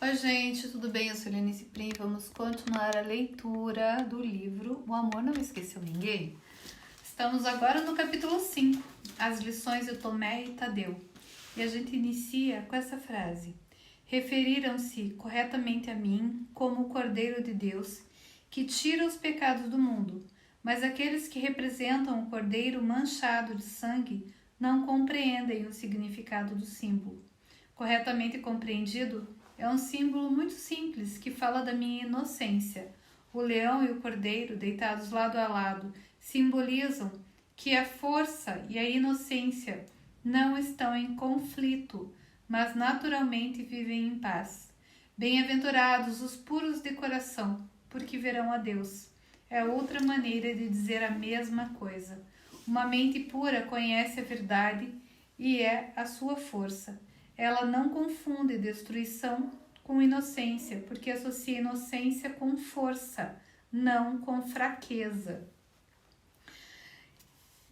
Oi gente, tudo bem? Eu sou Lenice Prim. Vamos continuar a leitura do livro O Amor Não Esqueceu Ninguém. Estamos agora no capítulo 5, As Lições de Tomé e Tadeu. E a gente inicia com essa frase: referiram-se corretamente a mim como o Cordeiro de Deus, que tira os pecados do mundo, mas aqueles que representam o Cordeiro manchado de sangue não compreendem o significado do símbolo. Corretamente compreendido, é um símbolo muito simples que fala da minha inocência. O leão e o cordeiro, deitados lado a lado, simbolizam que a força e a inocência não estão em conflito, mas naturalmente vivem em paz. Bem-aventurados os puros de coração, porque verão a Deus. É outra maneira de dizer a mesma coisa. Uma mente pura conhece a verdade e é a sua força. Ela não confunde destruição com inocência, porque associa inocência com força, não com fraqueza.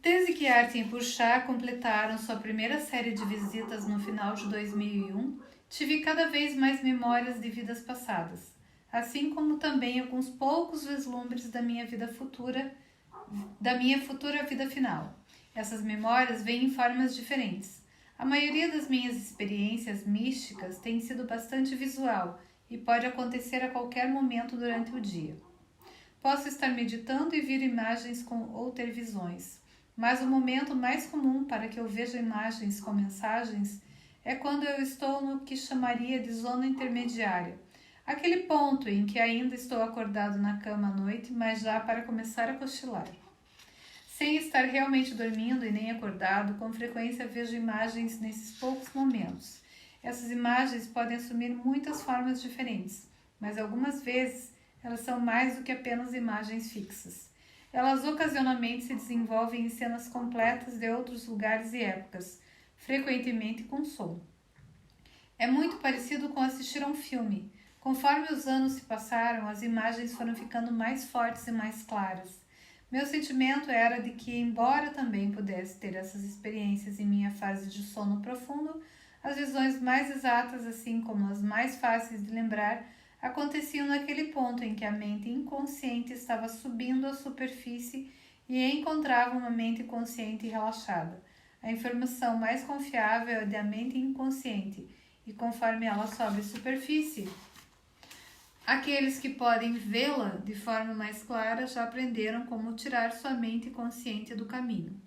Desde que Artin e Purchá completaram sua primeira série de visitas no final de 2001, tive cada vez mais memórias de vidas passadas, assim como também alguns poucos vislumbres da minha futura vida final. Essas memórias vêm em formas diferentes. A maioria das minhas experiências místicas tem sido bastante visual e pode acontecer a qualquer momento durante o dia. Posso estar meditando e vir imagens ou ter visões, mas o momento mais comum para que eu veja imagens com mensagens é quando eu estou no que chamaria de zona intermediária, aquele ponto em que ainda estou acordado na cama à noite, mas já para começar a cochilar. Sem estar realmente dormindo e nem acordado, com frequência vejo imagens nesses poucos momentos. Essas imagens podem assumir muitas formas diferentes, mas algumas vezes elas são mais do que apenas imagens fixas. Elas ocasionalmente se desenvolvem em cenas completas de outros lugares e épocas, frequentemente com som. É muito parecido com assistir a um filme. Conforme os anos se passaram, as imagens foram ficando mais fortes e mais claras. Meu sentimento era de que, embora também pudesse ter essas experiências em minha fase de sono profundo, as visões mais exatas, assim como as mais fáceis de lembrar, aconteciam naquele ponto em que a mente inconsciente estava subindo à superfície e encontrava uma mente consciente e relaxada. A informação mais confiável é da mente inconsciente, e conforme ela sobe à superfície, aqueles que podem vê-la de forma mais clara já aprenderam como tirar sua mente consciente do caminho.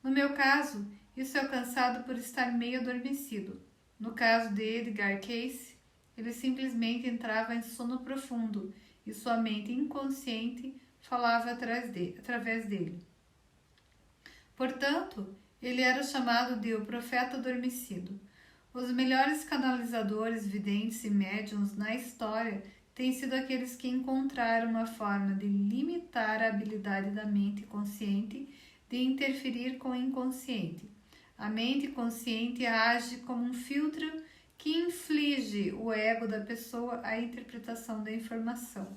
No meu caso, isso é alcançado por estar meio adormecido. No caso de Edgar Cayce, ele simplesmente entrava em sono profundo e sua mente inconsciente falava através dele. Portanto, ele era chamado de o profeta adormecido. Os melhores canalizadores, videntes e médiuns na história têm sido aqueles que encontraram uma forma de limitar a habilidade da mente consciente de interferir com o inconsciente. A mente consciente age como um filtro que inflige o ego da pessoa a interpretação da informação.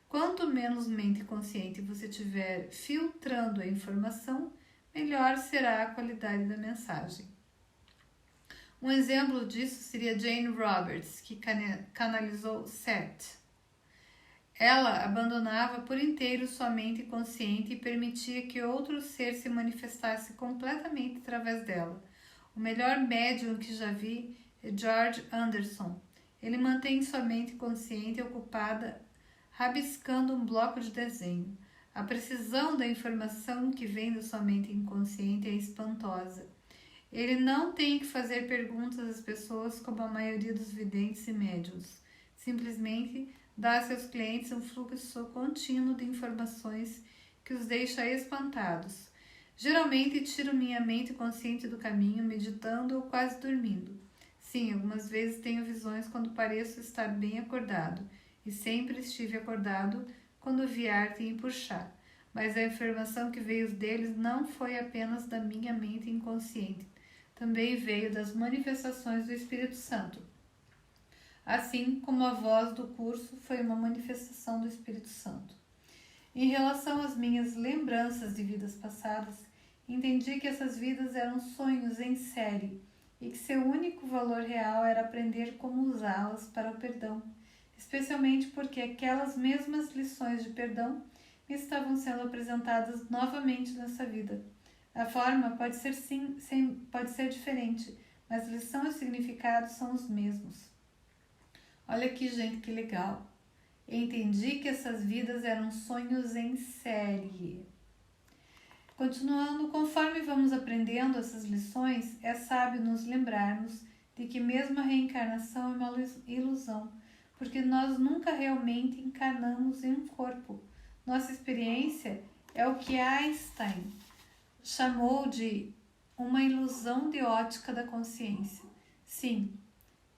Quanto menos mente consciente você tiver filtrando a informação, melhor será a qualidade da mensagem. Um exemplo disso seria Jane Roberts, que canalizou Seth. Ela abandonava por inteiro sua mente consciente e permitia que outro ser se manifestasse completamente através dela. O melhor médium que já vi é George Anderson. Ele mantém sua mente consciente ocupada rabiscando um bloco de desenho. A precisão da informação que vem da sua mente inconsciente é espantosa. Ele não tem que fazer perguntas às pessoas como a maioria dos videntes e médiuns. Simplesmente dá a seus clientes um fluxo contínuo de informações que os deixa espantados. Geralmente tiro minha mente consciente do caminho, meditando ou quase dormindo. Sim, algumas vezes tenho visões quando pareço estar bem acordado, e sempre estive acordado quando vi Artin e Purchá. Mas a informação que veio deles não foi apenas da minha mente inconsciente, também veio das manifestações do Espírito Santo. Assim como a voz do curso foi uma manifestação do Espírito Santo. Em relação às minhas lembranças de vidas passadas, entendi que essas vidas eram sonhos em série e que seu único valor real era aprender como usá-las para o perdão, especialmente porque aquelas mesmas lições de perdão me estavam sendo apresentadas novamente nessa vida. A forma pode ser pode ser diferente, mas a lição e o significado são os mesmos. Olha aqui, gente, que legal. Entendi que essas vidas eram sonhos em série. Continuando, conforme vamos aprendendo essas lições, é sábio nos lembrarmos de que mesmo a reencarnação é uma ilusão, porque nós nunca realmente encarnamos em um corpo. Nossa experiência é o que Einstein chamou de uma ilusão de ótica da consciência. Sim,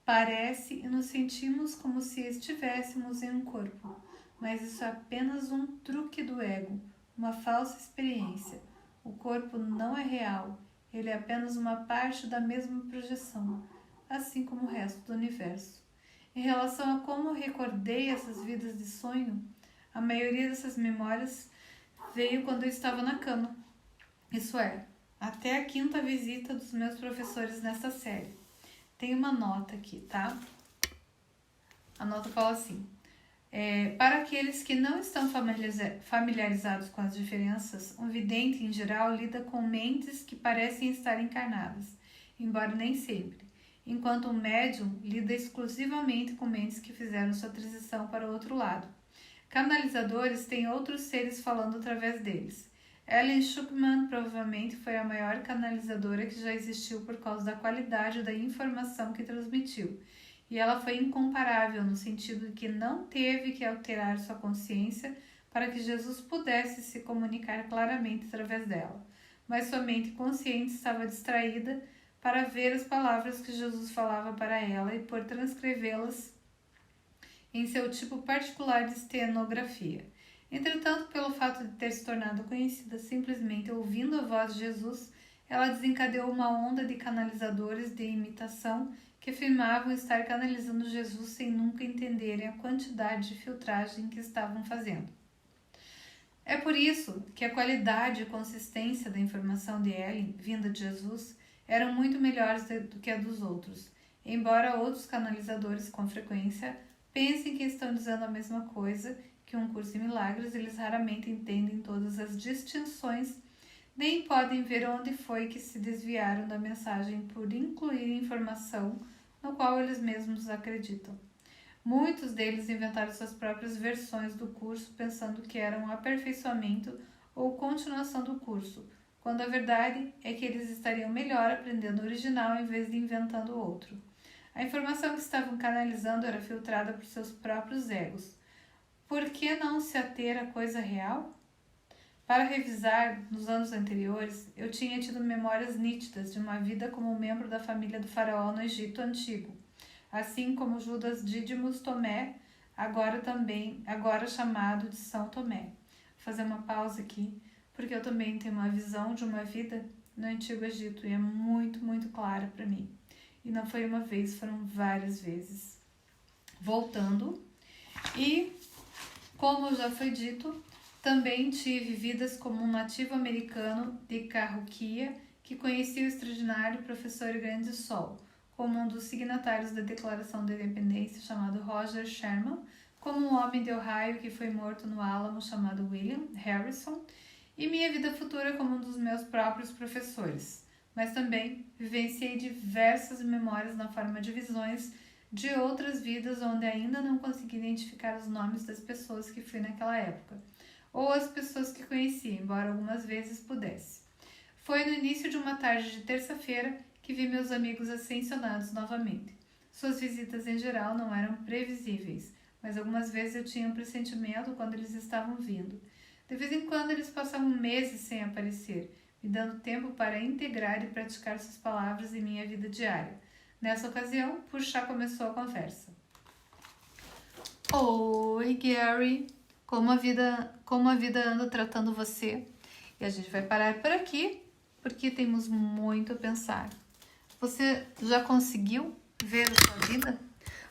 parece e nos sentimos como se estivéssemos em um corpo, mas isso é apenas um truque do ego, uma falsa experiência. O corpo não é real, ele é apenas uma parte da mesma projeção, assim como o resto do universo. Em relação a como recordei essas vidas de sonho, a maioria dessas memórias veio quando eu estava na cama. Isso é, até a 5ª visita dos meus professores nesta série. Tem uma nota aqui, tá? A nota fala assim: para aqueles que não estão familiarizados com as diferenças, um vidente, em geral, lida com mentes que parecem estar encarnadas, embora nem sempre, enquanto um médium lida exclusivamente com mentes que fizeram sua transição para o outro lado. Canalizadores têm outros seres falando através deles. Ellen Schuckman provavelmente foi a maior canalizadora que já existiu por causa da qualidade da informação que transmitiu. E ela foi incomparável no sentido de que não teve que alterar sua consciência para que Jesus pudesse se comunicar claramente através dela. Mas sua mente consciente estava distraída para ver as palavras que Jesus falava para ela e por transcrevê-las em seu tipo particular de estenografia. Entretanto, pelo fato de ter se tornado conhecida simplesmente ouvindo a voz de Jesus, ela desencadeou uma onda de canalizadores de imitação que afirmavam estar canalizando Jesus sem nunca entenderem a quantidade de filtragem que estavam fazendo. É por isso que a qualidade e consistência da informação de Ellen, vinda de Jesus, eram muito melhores do que a dos outros, embora outros canalizadores com frequência pensem que estão dizendo a mesma coisa que um curso em milagres, eles raramente entendem todas as distinções, nem podem ver onde foi que se desviaram da mensagem por incluir informação no qual eles mesmos acreditam. Muitos deles inventaram suas próprias versões do curso pensando que era um aperfeiçoamento ou continuação do curso, quando a verdade é que eles estariam melhor aprendendo o original em vez de inventando outro. A informação que estavam canalizando era filtrada por seus próprios egos. Por que não se ater à coisa real? Para revisar, nos anos anteriores, eu tinha tido memórias nítidas de uma vida como membro da família do faraó no Egito Antigo, assim como Judas Dídimos Tomé, agora chamado de São Tomé. Vou fazer uma pausa aqui, porque eu também tenho uma visão de uma vida no Antigo Egito e é muito, muito clara para mim. E não foi uma vez, foram várias vezes. Voltando, e como já foi dito, também tive vidas como um nativo americano de Cahokia que conhecia o extraordinário professor Grande Sol, como um dos signatários da Declaração da Independência chamado Roger Sherman, como um homem de Ohio que foi morto no Álamo chamado William Harrison, e minha vida futura como um dos meus próprios professores. Mas também vivenciei diversas memórias na forma de visões de outras vidas onde ainda não consegui identificar os nomes das pessoas que fui naquela época, ou as pessoas que conheci, embora algumas vezes pudesse. Foi no início de uma tarde de terça-feira que vi meus amigos ascensionados novamente. Suas visitas em geral não eram previsíveis, mas algumas vezes eu tinha um pressentimento quando eles estavam vindo. De vez em quando eles passavam meses sem aparecer, me dando tempo para integrar e praticar suas palavras em minha vida diária. Nessa ocasião, Puxá começou a conversa. Oi, Gary, como a vida anda tratando você? E a gente vai parar por aqui, porque temos muito a pensar. Você já conseguiu ver a sua vida?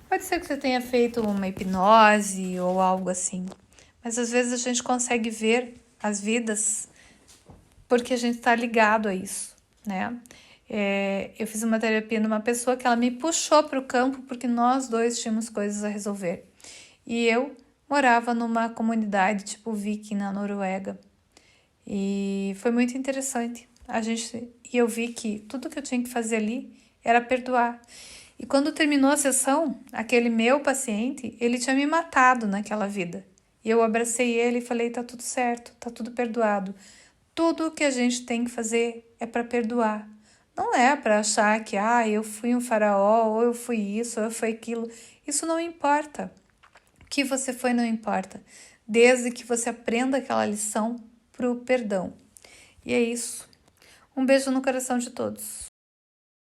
Pode ser que você tenha feito uma hipnose ou algo assim, mas às vezes a gente consegue ver as vidas porque a gente está ligado a isso, né? Eu fiz uma terapia numa pessoa que ela me puxou para o campo porque nós dois tínhamos coisas a resolver. E eu morava numa comunidade tipo Viking na Noruega. E foi muito interessante. E eu vi que tudo que eu tinha que fazer ali era perdoar. E quando terminou a sessão, aquele meu paciente, ele tinha me matado naquela vida. E eu abracei ele e falei, tá tudo certo, tá tudo perdoado. Tudo que a gente tem que fazer é para perdoar. Não é para achar que, eu fui um faraó, ou eu fui isso, ou eu fui aquilo. Isso não importa. O que você foi não importa. Desde que você aprenda aquela lição pro perdão. E é isso. Um beijo no coração de todos.